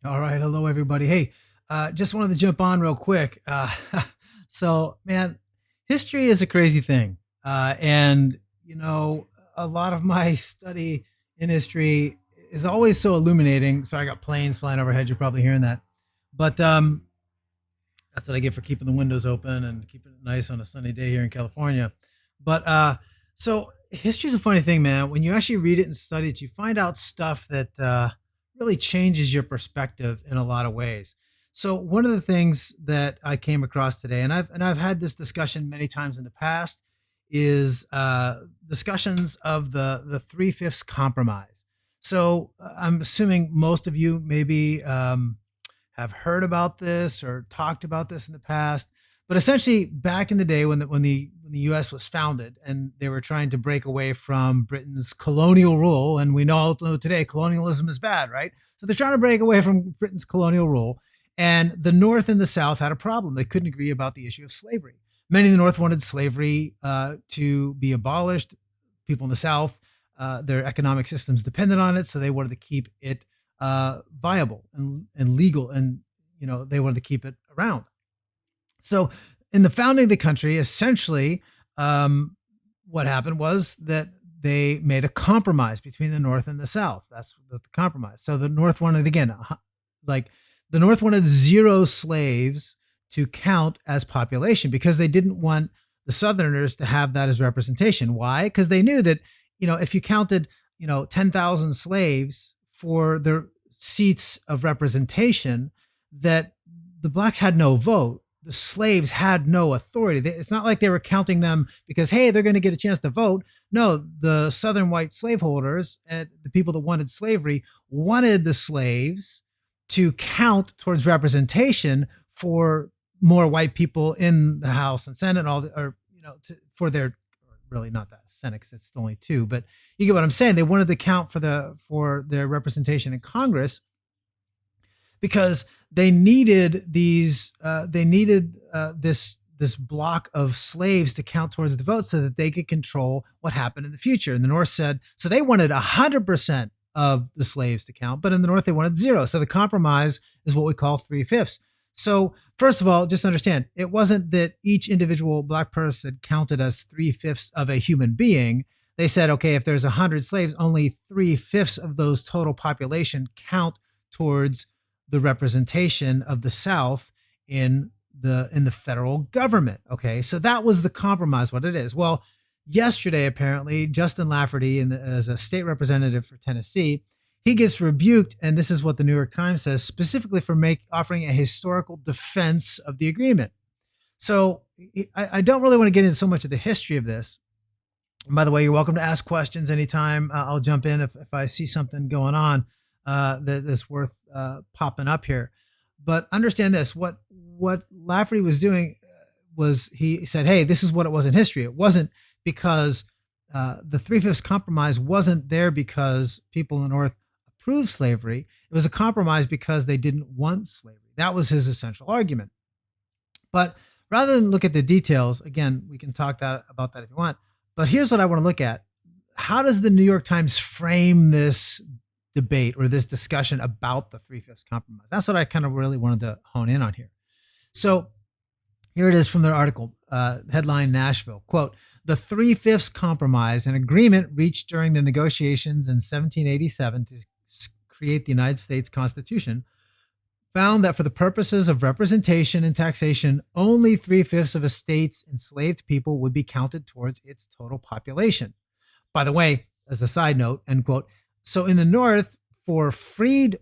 All right. Hello, everybody. Hey, just wanted to jump on real quick. So, man, history is a crazy thing. And, you know, a lot of my study in history is always so illuminating. So I got planes flying overhead. You're probably hearing that. But that's what I get for keeping the windows open and keeping it nice on a sunny day here in California. But so history is a funny thing, man. When you actually read it and study it, you find out stuff that really changes your perspective in a lot of ways. So one of the things that I came across today, and I've had this discussion many times in the past, is discussions of the three fifths compromise. So I'm assuming most of you maybe have heard about this or talked about this in the past. But essentially, back in the day when the U.S. was founded and they were trying to break away from Britain's colonial rule, and we know today colonialism is bad, right? So they're trying to break away from Britain's colonial rule, and the North and the South had a problem. They couldn't agree about the issue of slavery. Many in the North wanted slavery to be abolished. People in the South, their economic systems depended on it, so they wanted to keep it viable and legal, and they wanted to keep it around. So, in the founding of the country, essentially, what happened was that they made a compromise between the North and the South. That's the compromise. So the North wanted, again, like the North wanted zero slaves to count as population because they didn't want the Southerners to have that as representation. Why? Because they knew that, if you counted, 10,000 slaves for their seats of representation, that the blacks had no vote. The slaves had no authority. It's not like they were counting them because, hey, they're going to get a chance to vote. No, the Southern white slaveholders and the people that wanted slavery wanted the slaves to count towards representation for more white people in the House and Senate, and all, or for their, really not that Senate because it's only two, but you get what I'm saying. They wanted to count for their representation in Congress because they needed this block of slaves to count towards the vote so that they could control what happened in the future. And the North said, so they wanted 100% of the slaves to count, but in the North they wanted zero. So the compromise is what we call three fifths. So first of all, just understand, it wasn't that each individual black person counted as three fifths of a human being. They said, okay, if there's 100 slaves, only three fifths of those total population count towards the representation of the South in the federal government. Okay, so that was the compromise. What it is. Well, yesterday apparently Justin Lafferty, as a state representative for Tennessee, he gets rebuked, and this is what the New York Times says, specifically for offering a historical defense of the agreement. So I don't really want to get into so much of the history of this. And by the way, you're welcome to ask questions anytime. I'll jump in if I see something going on that's worth popping up here. But understand this: what Lafferty was doing was he said, "Hey, this is what it was in history. It wasn't because the three fifths compromise wasn't there because people in the North approved slavery. It was a compromise because they didn't want slavery. That was his essential argument. But rather than look at the details, again, we can talk about that if you want. But here's what I want to look at: how does the New York Times frame this debate or this discussion about the three fifths compromise? That's what I kind of really wanted to hone in on here. So here it is from their article, headline Nashville, quote, "The three fifths compromise, an agreement reached during the negotiations in 1787 to create the United States Constitution, found that for the purposes of representation and taxation, only three fifths of a state's enslaved people would be counted towards its total population." By the way, as a side note, end quote. So in the North, for freed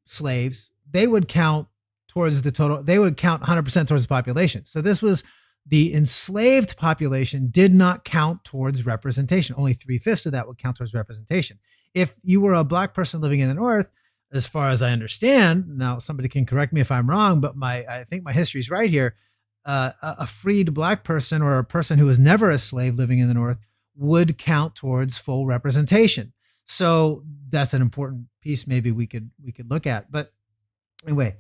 slaves, they would count towards the total, they would count 100% towards the population. So this was the enslaved population did not count towards representation. Only three fifths of that would count towards representation. If you were a black person living in the North, as far as I understand, now somebody can correct me if I'm wrong, but I think my history is right here. A freed black person or a person who was never a slave living in the North would count towards full representation. So that's an important piece maybe we could look at. But anyway,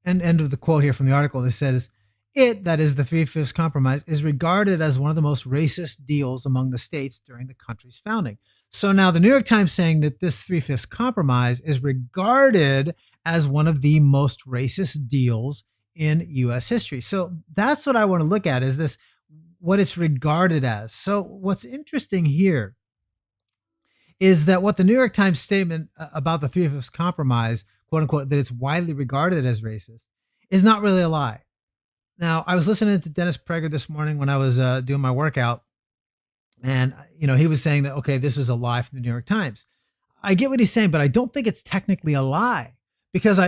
end of the quote here from the article. They said is, That is the Three-Fifths Compromise, is regarded as one of the most racist deals among the states during the country's founding. So now the New York Times saying that this Three-Fifths Compromise is regarded as one of the most racist deals in U.S. history. So that's what I want to look at, is this, what it's regarded as. So what's interesting here is that what the New York Times statement about the Three-Fifths Compromise, quote unquote, that it's widely regarded as racist, is not really a lie. Now, I was listening to Dennis Prager this morning when I was doing my workout, and he was saying that, okay, this is a lie from the New York Times. I get what he's saying, but I don't think it's technically a lie, because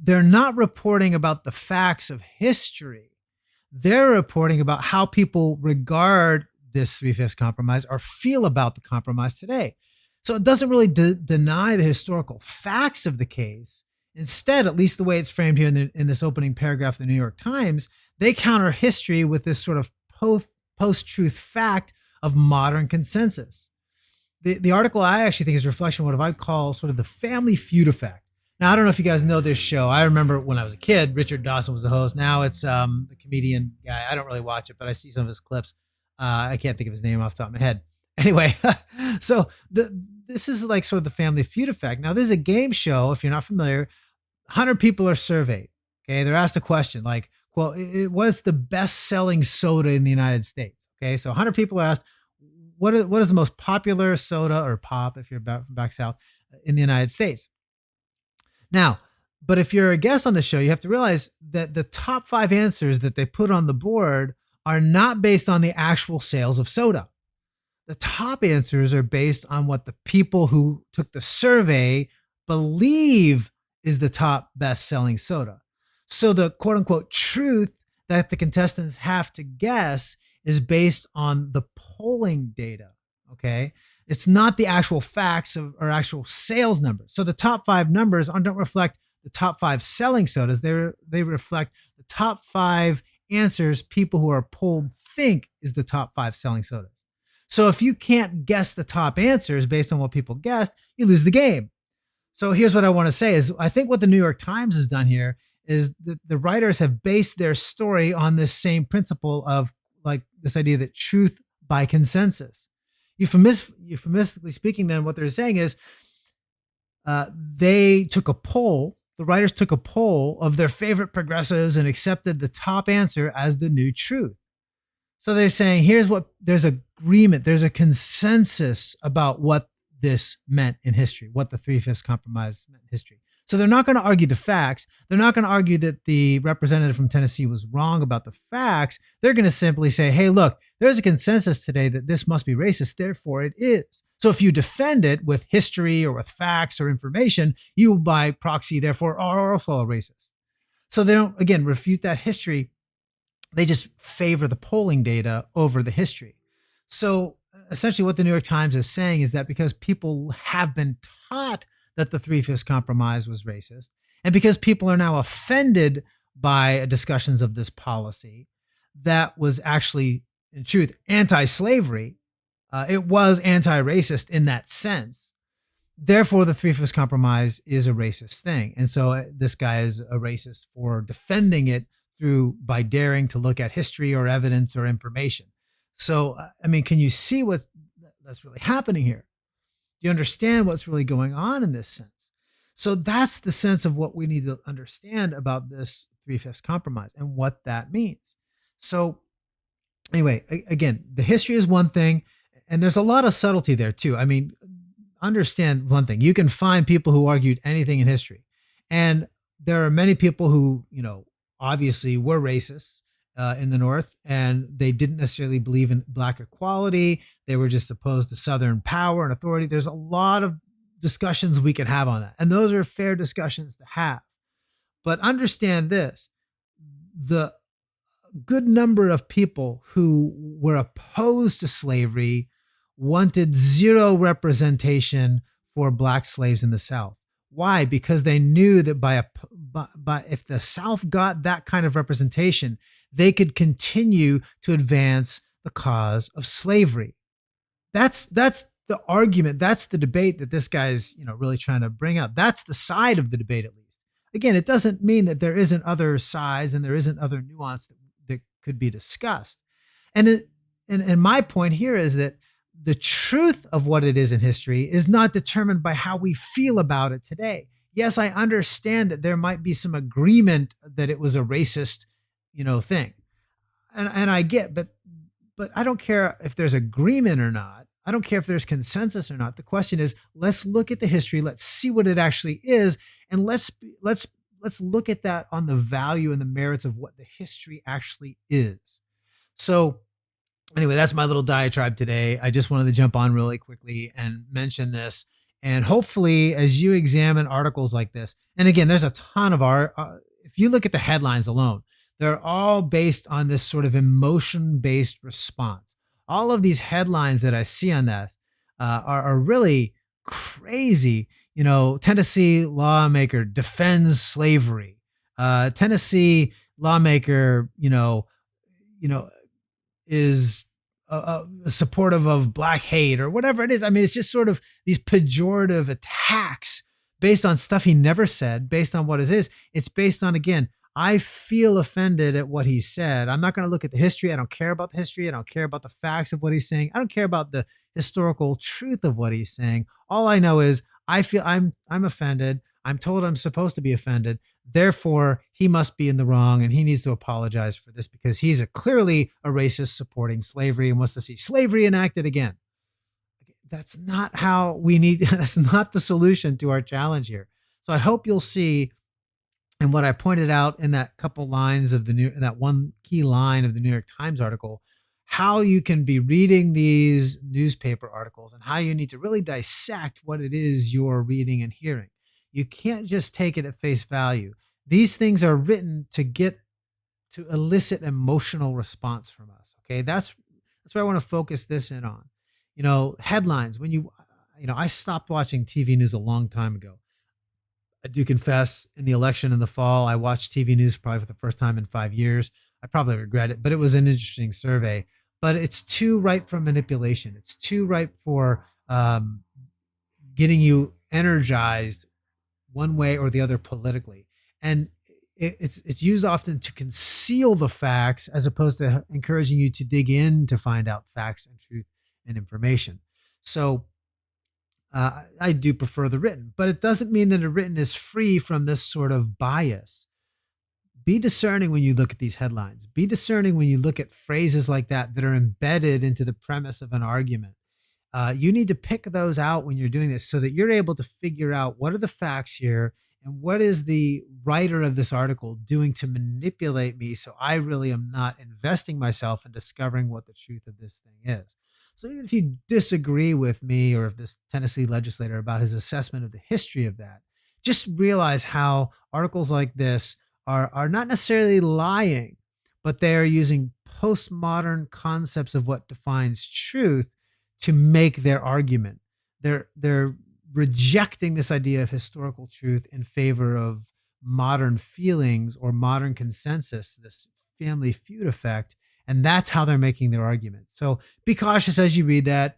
they're not reporting about the facts of history. They're reporting about how people regard this Three-Fifths Compromise or feel about the compromise today. So it doesn't really deny the historical facts of the case. Instead, at least the way it's framed here in this opening paragraph of the New York Times, they counter history with this sort of post-truth fact of modern consensus. The article, I actually think, is a reflection of what I call sort of the Family Feud effect. Now, I don't know if you guys know this show. I remember when I was a kid, Richard Dawson was the host. Now it's the comedian guy. I don't really watch it, but I see some of his clips. I can't think of his name off the top of my head. Anyway, so this is like sort of the Family Feud effect. Now, this is a game show. If you're not familiar, 100 people are surveyed. Okay, they're asked a question like, well, it was the best-selling soda in the United States. Okay, so 100 people are asked, what is the most popular soda or pop, if you're back south, in the United States? Now, but if you're a guest on the show, you have to realize that the top 5 answers that they put on the board are not based on the actual sales of soda. The top answers are based on what the people who took the survey believe is the top best-selling soda. So the quote unquote truth that the contestants have to guess is based on the polling data. Okay. It's not the actual facts or actual sales numbers. So the top 5 numbers don't reflect the top 5 selling sodas. They reflect the top 5 answers people who are polled think is the top 5 selling sodas. So if you can't guess the top answers based on what people guessed, you lose the game. So here's what I want to say is, I think what the New York Times has done here is that the writers have based their story on this same principle of like this idea that truth by consensus. Euphemistically speaking, then what they're saying is they took a poll, the writers took a poll of their favorite progressives and accepted the top answer as the new truth. So they're saying, there's agreement, there's a consensus about what this meant in history, what the Three-Fifths Compromise meant in history. So they're not going to argue the facts. They're not going to argue that the representative from Tennessee was wrong about the facts. They're going to simply say, hey, look, there's a consensus today that this must be racist, therefore it is. So if you defend it with history or with facts or information, you by proxy, therefore, are also a racist. So they don't, again, refute that history. They just favor the polling data over the history. So essentially what the New York Times is saying is that because people have been taught that the Three-Fifths Compromise was racist, and because people are now offended by discussions of this policy that was actually, in truth, anti-slavery, it was anti-racist in that sense. Therefore, the Three-Fifths Compromise is a racist thing. And so this guy is a racist for defending it by daring to look at history or evidence or information. So, I mean, can you see that's really happening here? Do you understand what's really going on in this sense? So that's the sense of what we need to understand about this Three-Fifths Compromise and what that means. So anyway, again, the history is one thing, and there's a lot of subtlety there too. I mean, understand one thing. You can find people who argued anything in history. And there are many people who, obviously were racist in the North, and they didn't necessarily believe in Black equality. They were just opposed to Southern power and authority. There's a lot of discussions we can have on that. And those are fair discussions to have. But understand this, the good number of people who were opposed to slavery wanted zero representation for Black slaves in the South. Why? Because they knew that if the South got that kind of representation, they could continue to advance the cause of slavery. That's the argument. That's the debate that this guy's really trying to bring up. That's the side of the debate, at least. Again, it doesn't mean that there isn't other sides and there isn't other nuance could be discussed. And and my point here is that the truth of what it is in history is not determined by how we feel about it today. Yes, I understand that there might be some agreement that it was a racist, thing. And I get, but I don't care if there's agreement or not. I don't care if there's consensus or not. The question is, let's look at the history, let's see what it actually is, and let's look at that on the value and the merits of what the history actually is. So anyway, that's my little diatribe today. I just wanted to jump on really quickly and mention this. And hopefully, as you examine articles like this, and again, there's a ton of art. If you look at the headlines alone, they're all based on this sort of emotion based response. All of these headlines that I see on that are really crazy. Tennessee lawmaker defends slavery. Tennessee lawmaker, you know, is supportive of black hate or whatever it is. I mean, it's just sort of these pejorative attacks based on stuff he never said, based on what it is. It's based on, again, I feel offended at what he said. I'm not going to look at the history. I don't care about the history. I don't care about the facts of what he's saying. I don't care about the historical truth of what he's saying. All I know is I feel I'm offended. I'm told I'm supposed to be offended. Therefore, he must be in the wrong and he needs to apologize for this because he's clearly a racist supporting slavery and wants to see slavery enacted again. That's not how we need, that's not the solution to our challenge here. So I hope you'll see, and what I pointed out in that couple lines of that one key line of the New York Times article, how you can be reading these newspaper articles and how you need to really dissect what it is you're reading and hearing. You can't just take it at face value. These things are written to elicit emotional response from us. Okay. That's what I want to focus this in on. Headlines, I stopped watching TV news a long time ago. I do confess, in the election in the fall, I watched TV news probably for the first time in 5 years. I probably regret it, but it was an interesting survey. But it's too ripe for manipulation. It's too ripe for getting you energized one way or the other politically. And it's used often to conceal the facts as opposed to encouraging you to dig in to find out facts and truth and information. So I do prefer the written, but it doesn't mean that the written is free from this sort of bias. Be discerning when you look at these headlines. Be discerning when you look at phrases like that are embedded into the premise of an argument. You need to pick those out when you're doing this so that you're able to figure out what are the facts here and what is the writer of this article doing to manipulate me so I really am not investing myself in discovering what the truth of this thing is. So even if you disagree with me or if this Tennessee legislator about his assessment of the history of that, just realize how articles like this are not necessarily lying, but they are using postmodern concepts of what defines truth to make their argument. They're rejecting this idea of historical truth in favor of modern feelings or modern consensus, this family feud effect. And that's how they're making their argument. So be cautious as you read that.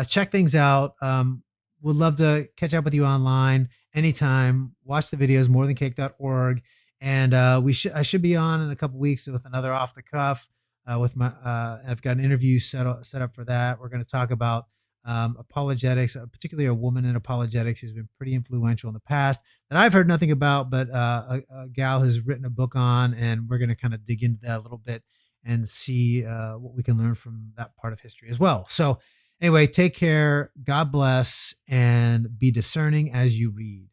Check things out. Would love to catch up with you online anytime. Watch the videos, morethancake.org. And I should be on in a couple weeks with another off the cuff. I've got an interview set up for that. We're going to talk about apologetics, particularly a woman in apologetics who's been pretty influential in the past that I've heard nothing about, but a gal has written a book on, and we're going to kind of dig into that a little bit and see what we can learn from that part of history as well. So anyway, take care, God bless, and be discerning as you read.